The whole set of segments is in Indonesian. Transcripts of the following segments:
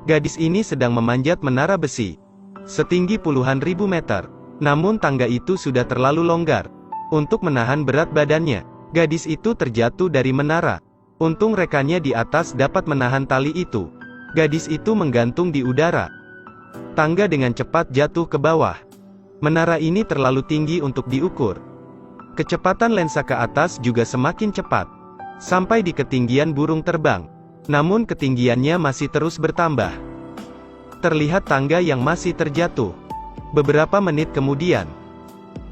Gadis ini sedang memanjat menara besi setinggi puluhan ribu meter. Namun tangga itu sudah terlalu longgar untuk menahan berat badannya. Gadis itu terjatuh dari menara. Untung rekannya di atas dapat menahan tali itu. Gadis itu menggantung di udara. Tangga dengan cepat jatuh ke bawah. Menara ini terlalu tinggi untuk diukur. Kecepatan lensa ke atas juga semakin cepat. Sampai di ketinggian burung terbang. Namun ketinggiannya masih terus bertambah. Terlihat tangga yang masih terjatuh. Beberapa menit kemudian,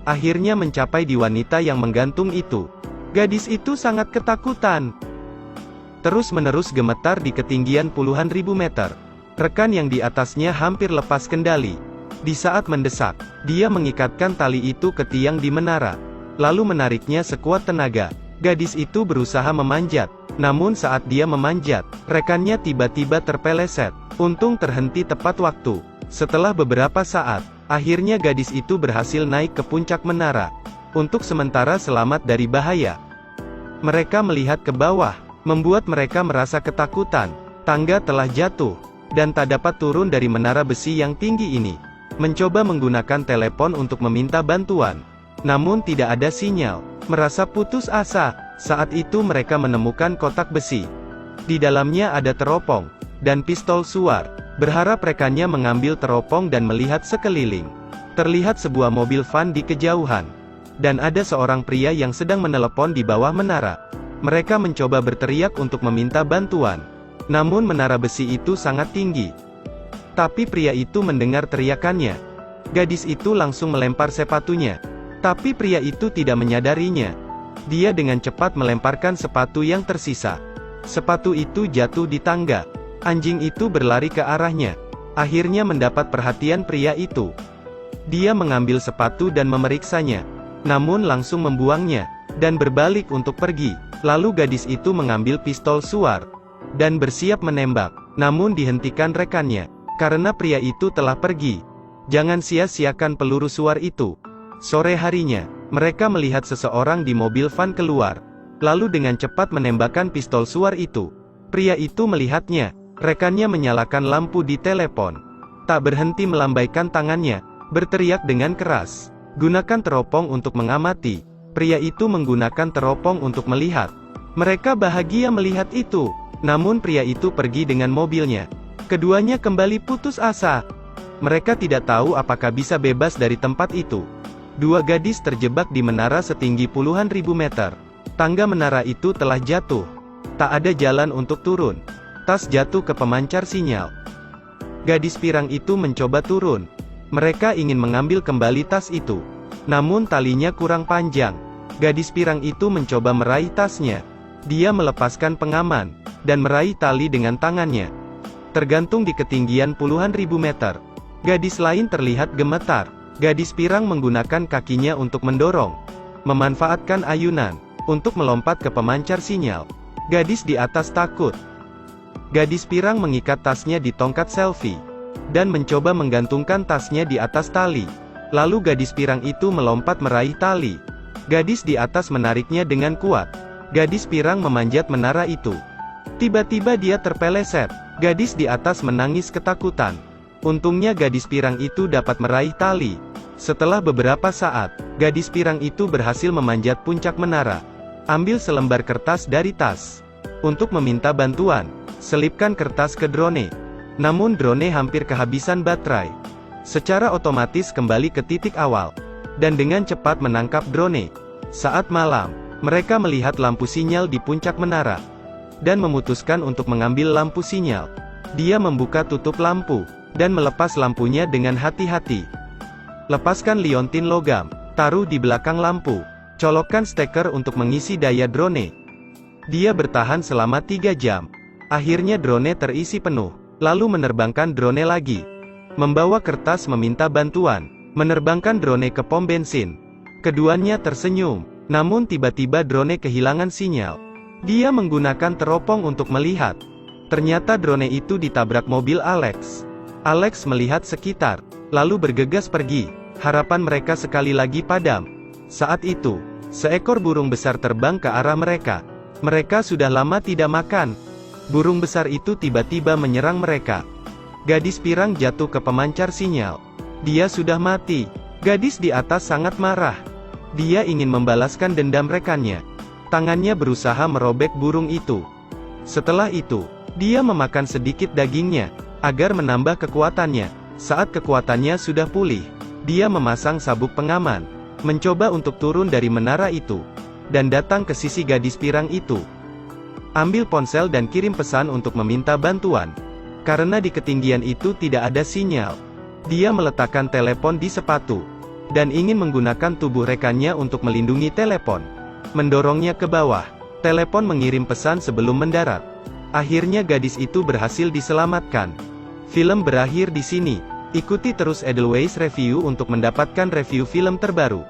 akhirnya mencapai di wanita yang menggantung itu. Gadis itu sangat ketakutan. Terus-menerus gemetar di ketinggian puluhan ribu meter. Rekan yang di atasnya hampir lepas kendali. Di saat mendesak, dia mengikatkan tali itu ke tiang di menara. Lalu menariknya sekuat tenaga. Gadis itu berusaha memanjat. Namun saat dia memanjat, rekannya tiba-tiba terpeleset. Untung terhenti tepat waktu. Setelah beberapa saat, akhirnya gadis itu berhasil naik ke puncak menara. Untuk sementara selamat dari bahaya. Mereka melihat ke bawah, membuat mereka merasa ketakutan. Tangga telah jatuh, dan tak dapat turun dari menara besi yang tinggi ini. Mencoba menggunakan telepon untuk meminta bantuan. Namun tidak ada sinyal. Merasa putus asa, saat itu mereka menemukan kotak besi. Di dalamnya ada teropong, dan pistol suar. Berharap rekannya mengambil teropong dan melihat sekeliling. Terlihat sebuah mobil van di kejauhan. Dan ada seorang pria yang sedang menelepon di bawah menara. Mereka mencoba berteriak untuk meminta bantuan. Namun menara besi itu sangat tinggi. Tapi pria itu mendengar teriakannya. Gadis itu langsung melempar sepatunya. Tapi pria itu tidak menyadarinya. Dia dengan cepat melemparkan sepatu yang tersisa. Sepatu itu jatuh di tangga. Anjing itu berlari ke arahnya. Akhirnya mendapat perhatian pria itu. Dia mengambil sepatu dan memeriksanya. Namun langsung membuangnya. Dan berbalik untuk pergi. Lalu gadis itu mengambil pistol suar. Dan bersiap menembak. Namun dihentikan rekannya. Karena pria itu telah pergi. Jangan sia-siakan peluru suar itu. Sore harinya, mereka melihat seseorang di mobil van keluar. Lalu dengan cepat menembakkan pistol suar itu. Pria itu melihatnya. Rekannya menyalakan lampu di telepon. Tak berhenti melambaikan tangannya. Berteriak dengan keras. Gunakan teropong untuk mengamati. Pria itu menggunakan teropong untuk melihat. Mereka bahagia melihat itu. Namun pria itu pergi dengan mobilnya. Keduanya kembali putus asa. Mereka tidak tahu apakah bisa bebas dari tempat itu. Dua gadis terjebak di menara setinggi puluhan ribu meter. Tangga menara itu telah jatuh. Tak ada jalan untuk turun. Tas jatuh ke pemancar sinyal. Gadis pirang itu mencoba turun. Mereka ingin mengambil kembali tas itu. Namun talinya kurang panjang. Gadis pirang itu mencoba meraih tasnya. Dia melepaskan pengaman, dan meraih tali dengan tangannya. Tergantung di ketinggian puluhan ribu meter. Gadis lain terlihat gemetar. Gadis pirang menggunakan kakinya untuk mendorong. Memanfaatkan ayunan untuk melompat ke pemancar sinyal. Gadis di atas takut. Gadis pirang mengikat tasnya di tongkat selfie. Dan mencoba menggantungkan tasnya di atas tali. Lalu gadis pirang itu melompat meraih tali. Gadis di atas menariknya dengan kuat. Gadis pirang memanjat menara itu. Tiba-tiba dia terpeleset. Gadis di atas menangis ketakutan. Untungnya gadis pirang itu dapat meraih tali. Setelah beberapa saat, gadis pirang itu berhasil memanjat puncak menara. Ambil selembar kertas dari tas. Untuk meminta bantuan, selipkan kertas ke drone. Namun drone hampir kehabisan baterai. Secara otomatis kembali ke titik awal. Dan dengan cepat menangkap drone. Saat malam, mereka melihat lampu sinyal di puncak menara. Dan memutuskan untuk mengambil lampu sinyal. Dia membuka tutup lampu. Dan melepas lampunya dengan hati-hati. Lepaskan liontin logam. Taruh di belakang lampu. Colokkan steker untuk mengisi daya drone. Dia bertahan selama 3 jam. Akhirnya drone terisi penuh. Lalu menerbangkan drone lagi. Membawa kertas meminta bantuan. Menerbangkan drone ke pom bensin. Keduanya tersenyum. Namun tiba-tiba drone kehilangan sinyal. Dia menggunakan teropong untuk melihat. Ternyata drone itu ditabrak mobil Alex. Alex melihat sekitar, lalu bergegas pergi. Harapan mereka sekali lagi padam. Saat itu, seekor burung besar terbang ke arah mereka. Mereka sudah lama tidak makan. Burung besar itu tiba-tiba menyerang mereka. Gadis pirang jatuh ke pemancar sinyal. Dia sudah mati. Gadis di atas sangat marah. Dia ingin membalaskan dendam rekannya. Tangannya berusaha merobek burung itu. Setelah itu, dia memakan sedikit dagingnya, agar menambah kekuatannya. Saat kekuatannya sudah pulih, dia memasang sabuk pengaman, mencoba untuk turun dari menara itu, dan datang ke sisi gadis pirang itu. Ambil ponsel dan kirim pesan untuk meminta bantuan. Karena di ketinggian itu tidak ada sinyal, dia meletakkan telepon di sepatu, dan ingin menggunakan tubuh rekannya untuk melindungi telepon. Mendorongnya ke bawah, telepon mengirim pesan sebelum mendarat. Akhirnya gadis itu berhasil diselamatkan. Film berakhir di sini. Ikuti terus Edelweiss Review untuk mendapatkan review film terbaru.